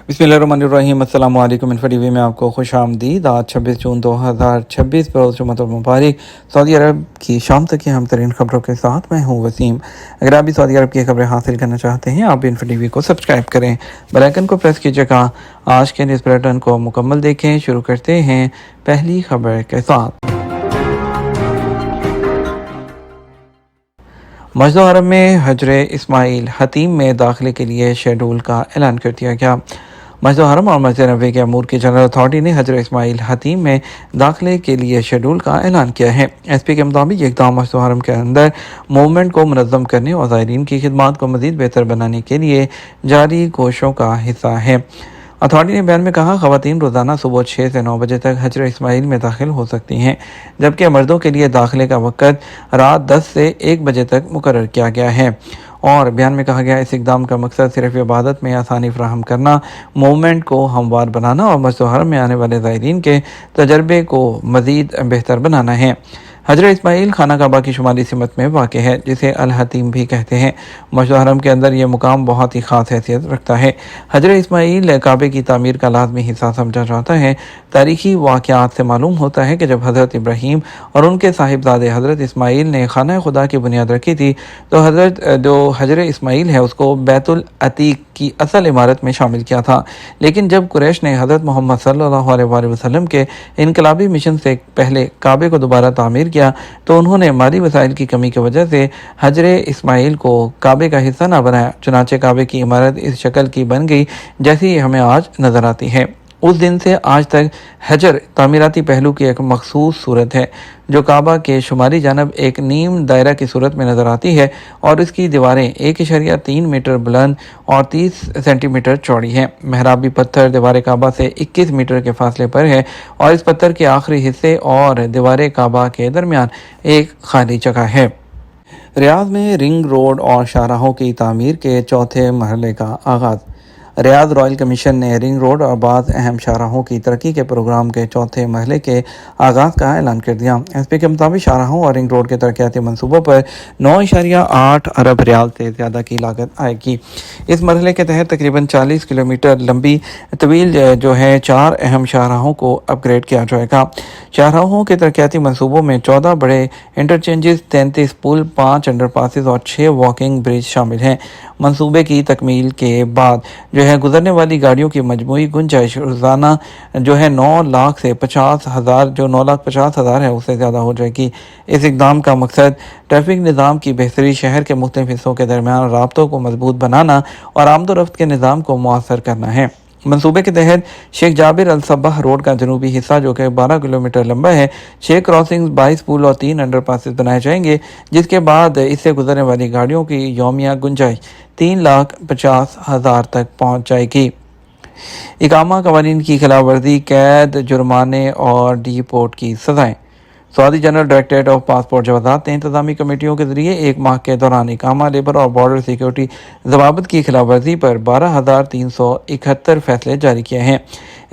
बिस्मिल्लाहिर्रहमानिर्रहीम। अस्सलाम वालेकुम। इन्फो टीवी में आपको खुश आमदीद। आज 26 जून 2026 बरोज़ जुम्मतुल मुबारक। सऊदी अरब की शाम तक की अहम तरीन खबरों के साथ मैं हूँ वसीम। अगर आप भी सऊदी अरब की खबरें हासिल करना चाहते हैं, आप भी इन्फो टीवी को सब्सक्राइब करें, बेल आइकन को प्रेस कीजिएगा। आज के न्यूज़ बुलेटिन को मुकम्मल देखें। शुरू करते हैं पहली खबर के साथ। मस्जिद हरम में हजरे इस्माइल हतीम में दाखिले के लिए शेड्यूल का ऐलान कर दिया गया। मस्जिद हरम और मस्जिद नबवी के अमूर की जनरल अथॉरिटी ने हजरत इस्माइल हतीम में दाखिले के लिए शेड्यूल का ऐलान किया है। एसपी के मुताबिक ये इक़दाम मस्जिद हरम के अंदर मूवमेंट को मुनज़्ज़म करने और ज़ायरीन की खिदमत को मज़ीद बेहतर बनाने के लिए जारी कोशिशों का हिस्सा है। अथॉरिटी ने बयान में कहा, ख़वातीन रोज़ाना सुबह 6 से 9 बजे तक हजरत इस्माइल में दाखिल हो सकती हैं, जबकि मर्दों के लिए दाखिले का वक़्त रात 10 से 1 बजे तक मुकर्रर किया गया है। और बयान में कहा गया, इस इक़दाम का मकसद सिर्फ इबादत में आसानी फराहम करना, मूवमेंट को हमवार बनाना और मस्जिद हरम में आने वाले ज़ायरीन के तजर्बे को मज़ीद बेहतर बनाना है। हजरत इस्माइल खाना काबा की शुमाली सिमत में वाक़ है, जिसे अल हतीम भी कहते हैं। मस्जिद हरम के अंदर यह मुकाम बहुत ही ख़ास हैसियत रखता है। हजरत इस्माइल काबे की तामीर का लाज़मी हिस्सा समझा जाता है। तारीख़ी वाक़यात से मालूम होता है कि जब हज़रत इब्राहीम और उनके साहिबजादे हज़रत इस्माइल ने खाना खुदा की बुनियाद रखी थी, तो हजरत इस्माइल है उसको बैतुल अतीक की असल इमारत में शामिल किया था। लेकिन जब कुरैश ने हज़रत मोहम्मद सल्लल्लाहु अलैहि वसल्लम के इनकलाबी मिशन से पहले काबे को दोबारा तामीर किया, तो उन्होंने माली वसाइल की कमी की वजह से हजरत इस्माइल को काबे का हिस्सा न बनाया। चुनाचे काबे की इमारत इस शक्ल की बन गई जैसी हमें आज नज़र आती है। उस दिन से आज तक हजर तामीराती पहलू की एक मखसूस सूरत है, जो काबा के शुमारी जानब एक नीम दायरा की सूरत में नज़र आती है और इसकी दीवारें 1.3 मीटर बुलंद और 30 सेंटीमीटर चौड़ी हैं। मेहराबी पत्थर दीवार काबा से 21 मीटर के फासले पर है और इस पत्थर के आखिरी हिस्से और दीवार काबा के दरमियान एक खाली जगह है। रियाद में रिंग रोड और शाहराहों की तामीर के चौथे मरहले का आगाज़। रियाद रॉयल कमीशन ने रिंग रोड और बाज़ अहम शाहराहों की तरक्की के प्रोग्राम के चौथे मरहले के आगाज़ का ऐलान कर दिया। एसपी के मुताबिक शाहराहों और रिंग रोड के तरक्याती मनसूबों पर 9.8 अरब रियाल से ज़्यादा की लागत आएगी। इस मरहले के तहत तकरीबन 40 किलोमीटर लंबी तवील जो है 4 अहम शाहराहों को अपग्रेड किया जाएगा। शाहराहों के तरक्याती मनसूबों में 14 बड़े इंटरचेंजेस, 33 पुल, 5 अंडरपासेस और 6 वॉकिंग ब्रिज शामिल हैं। मनसूबे की तकमील के बाद जो है गुजरने वाली गाड़ियों की मजमूई गुंजाइश रोज़ाना जो है 9 लाख से 50,000, जो 9,50,000 है, उससे ज़्यादा हो जाएगी। इस इक़दाम का मकसद ट्रैफिक निज़ाम की बेहतरी, शहर के मुख्तलिफ हिस्सों के दरमियान राब्तों को मजबूत बनाना और आमदोरफ्त के निज़ाम को मुअस्सर करना है। मंसूबे के तहत शेख जाबिर अल सब्बाह रोड का जनूबी हिस्सा, जो कि 12 किलोमीटर लंबा है, 6 क्रॉसिंग्स, 22 पुल और 3 अंडरपासेस बनाए जाएंगे, जिसके बाद इससे गुजरने वाली गाड़ियों की यौमिया गुंजाइश 3,50,000 तक पहुँच जाएगी। इकामा कवानीन की खिलाफ वर्जी, कैद, जुर्माने और डिपोर्ट की सज़ाएँ। Saudi general directorate of passport जवाज़ात ने इंतजामी कमेटियों के जरिए 1 माह के दौरान इकामा, लेबर और बॉर्डर सिक्योरिटी ज़वाबित की खिलाफ वर्जी पर 12,371 फैसले जारी किए हैं।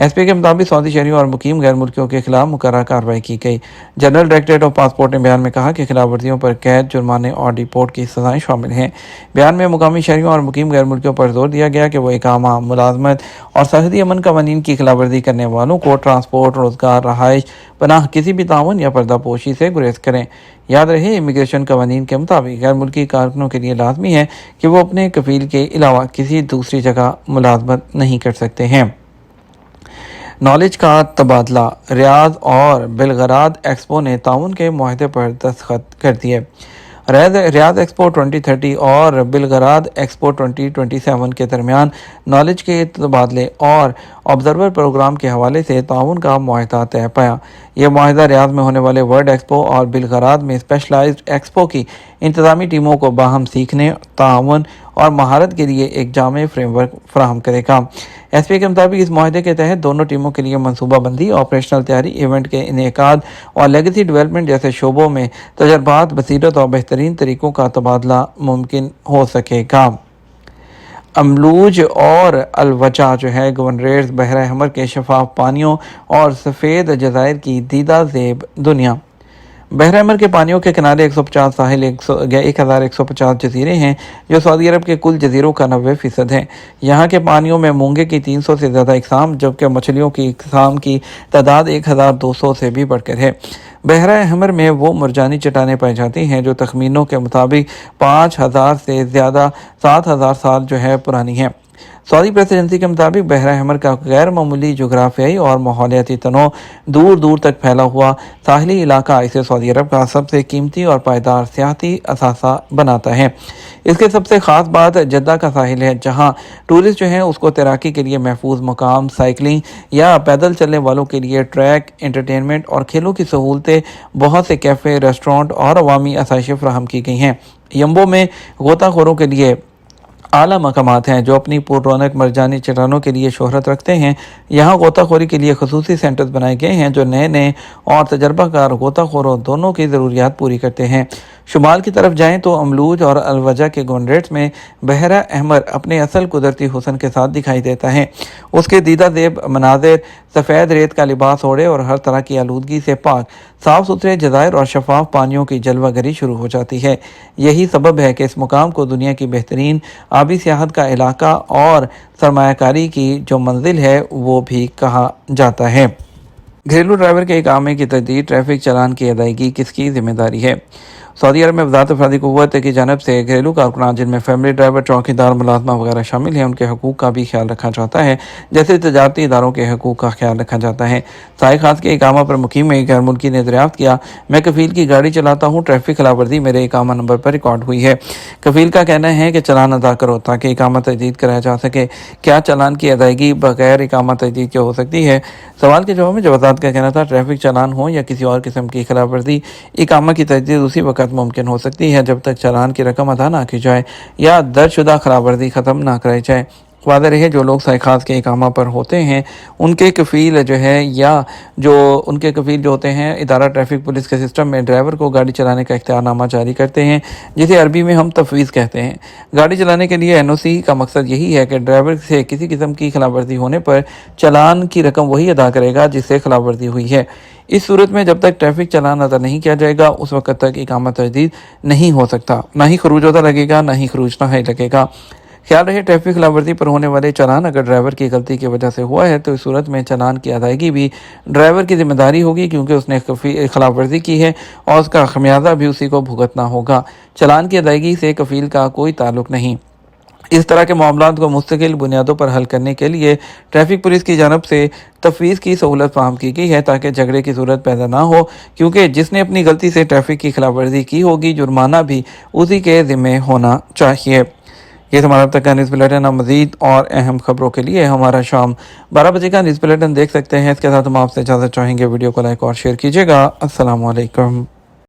एसपी के मुताबिक सऊदी शहरियों और मुकीम गैर मुल्कियों के खिलाफ मुकर्रर कार्रवाई की गई। जनरल डायरेक्टरेट ऑफ पासपोर्ट ने बयान में कहा कि खिलाफ वर्जियों पर कैद, जुर्माने और डिपोर्ट की सज़ाएँ शामिल हैं। बयान में मुकामी शहरियों और मुकीम गैर मुल्कियों पर जोर दिया गया कि वो इकामा, मुलाजमत और सरहदी अमन कवानीन की खिलाफ वर्जी करने वालों को ट्रांसपोर्ट, रोज़गार, रहाइश, पनाह, किसी भी तावन या पर्दापोशी से गुरेज करें। याद रहे, इमिग्रेशन कवानीन के मुताबिक गैर मुल्की कारकुनों के लिए लाजमी है कि वो अपने कफील के अलावा किसी दूसरी जगह मुलाजमत नहीं कर सकते हैं। नॉलेज का तबादला। रियाद और बेलगराद एक्सपो ने ताउन के मुआहदे पर दस्तखत कर दिए। रियाद एक्सपो 2030 और बेलगराद एक्सपो 2027 के दरमियान नॉलेज के तबादले और ऑब्जर्वर प्रोग्राम के हवाले से ताउन का मुआहदा तय पाया। यह मुआहदा रियाद में होने वाले वर्ल्ड एक्सपो और बेलगराद में स्पेशलाइज्ड एक्सपो की इंतजामी टीमों को बाहम सीखने, ताउन और महारत के लिए एक जामे फ्रेमवर्क फराहम करेगा। एसपी के मुताबिक इस मुआहदे के तहत दोनों टीमों के लिए मनसूबाबंदी, ऑपरेशनल तैयारी, इवेंट के इनेकाद और लेगेसी डेवलपमेंट जैसे शोबों में तजर्बात, बसीरत और बेहतरीन तरीक़ों का तबादला मुमकिन हो सकेगा। अमलूज और अलवचा जो है गवर्नरेट्स, बहरा हमर के शफाफ पानियों और सफ़ेद जज़ायर की दीदा ज़ेब दुनिया। बहर अहमर के पानियों के किनारे 150 साहिल 1150 जजीरे हैं जो सऊदी अरब के कुल जजीरों का 90% हैं। यहाँ के पानियों में मूंगे की 300 से ज़्यादा इकसाम जबकि मछलियों की इकसाम की तादाद 1200 से भी बढ़कर है। बहर अहमर में वो मुरजानी चट्टानें पाई जाती हैं जो तखमीनों के मुताबिक 5000 से ज़्यादा 7000 साल जो है पुरानी हैं। सऊदी प्रेस एजेंसी के मुताबिक बहर अहमर का गैर मामूली जोग्राफियाई और माहौलियाती तनों दूर दूर तक फैला हुआ साहली इलाका इसे सऊदी अरब का सबसे कीमती और पायदार सियाहती असासा बनाता है। इसके सबसे ख़ास बात जद्दा का साहिल है जहाँ टूरिस्ट जो हैं उसको तैराकी के लिए महफूज मकाम, साइकिलिंग या पैदल चलने वालों के लिए ट्रैक, एंटरटेनमेंट और खेलों की सहूलतें, बहुत से कैफ़े, रेस्टोरेंट और अवामी आसाइशें फराहम की गई हैं। यम्बो में गोताखोरों के लिए आला मकामात हैं जो अपनी पुररौनक मरजानी चट्टानों के लिए शोहरत रखते हैं। यहाँ गोताखोरी के लिए खसूसी सेंटर्स बनाए गए हैं जो नए नए और तजर्बाकार गोताखोरों दोनों की ज़रूरियात पूरी करते हैं। शुमाल की तरफ जाएं तो अमलूज और अलवजा के गोंडरेट्स में बहरा अहमर अपने असल कुदरती हुस्न के साथ दिखाई देता है। उसके दीदा देब मनाजिर, सफ़ेद रेत का लिबास ओढ़े और हर तरह की आलूदगी से पाक साफ़ सुथरे जज़ायर और शफाफ पानियों की जलवागरी शुरू हो जाती है। यही सबब है कि इस मुकाम को दुनिया की बेहतरीन आबी सियाहत का इलाका और सरमायाकारी की जो मंजिल है वो भी कहा जाता है। घरेलू ड्राइवर के इकामे की तजदीद, ट्रैफिक चालान की अदायगी किसकी जिम्मेदारी है? सऊदी अरब में वज़ारत अफरादी क़ुव्वत की जानब से घरेलू कारकुनान जिनमें फैमिली ड्राइवर, चौकीदार, मुलाजमा वगैरह शामिल हैं उनके हकूक़ का भी ख्याल रखा जाता है जैसे तजारती इदारों के हकूक़ का ख्याल रखा जाता है। साए खास के इकामा पर मुकीम में गैर मुल्की ने दरियाफ्त किया, मैं कफ़ील की गाड़ी चलाता हूँ, ट्रैफिक खिलाफवर्जी मेरे इकामा नंबर पर रिकॉर्ड हुई है। कफ़ील का कहना है कि चलान अदा करो ताकि इकामा तजदीद कराया जा सके। क्या चलान की अदायगी बगैर इकामा तजदीद के हो सकती है? सवाल के जवाब में जवाज़ात का कहना था, ट्रैफिक चालान हो या किसी और किस्म की खिलाफवर्जी, इकामा की तजदीद उसी वक्त मुमकिन हो सकती है जब तक चालान की रकम अदा ना की जाए या दर्जशुदा खिलाफवर्जी ख़त्म ना कराई जाए। वादा रहे जो लोग साइखास के इकामा पर होते हैं उनके कफ़ील जो है या जो उनके कफ़ील जो होते हैं इदारा ट्रैफिक पुलिस के सिस्टम में ड्राइवर को गाड़ी चलाने का इख्तियारनामा जारी करते हैं जिसे अरबी में हम तफवीज़ कहते हैं। गाड़ी चलाने के लिए NOC का मकसद यही है कि ड्राइवर से किसी किस्म की खिलाफवर्जी होने पर चालान की रकम वही अदा करेगा जिससे खिलाफवर्जी हुई है। इस सूरत में जब तक ट्रैफिक चालान अदा नहीं किया जाएगा उस वक्त तक इकामा तजदीद नहीं हो सकता, ना ही खरूज अदा लगेगा, ना ही खरूज नहाई लगेगा। ख्याल रहे ट्रैफिक खिलाफवर्जी पर होने वाले चालान अगर ड्राइवर की गलती की वजह से हुआ है तो इस सूरत में चालान की अदायगी भी ड्राइवर की जिम्मेदारी होगी क्योंकि उसने खिलाफवर्जी की है और उसका खमियाजा भी उसी को भुगतना होगा। चालान की अदायगी से कफ़ील का कोई ताल्लुक नहीं। इस तरह के मामलात को मुस्तकिल बुनियादों पर हल करने के लिए ट्रैफिक पुलिस की जानब से तफवीज़ की सहूलत फराहम की गई है ताकि झगड़े की सूरत पैदा ना हो क्योंकि जिसने अपनी गलती से ट्रैफिक की खिलाफवर्जी की होगी जुर्माना भी उसी के ज़िम्मे होना चाहिए। ये हमारा अब तक का न्यूज़ बुलेटिन। मज़ीद और अहम खबरों के लिए हमारा शाम 12 बजे का न्यूज़ बुलेटिन देख सकते हैं। इसके साथ हम आपसे इजाज़त चाहेंगे। वीडियो को लाइक और शेयर कीजिएगा। अस्सलाम वालेकुम।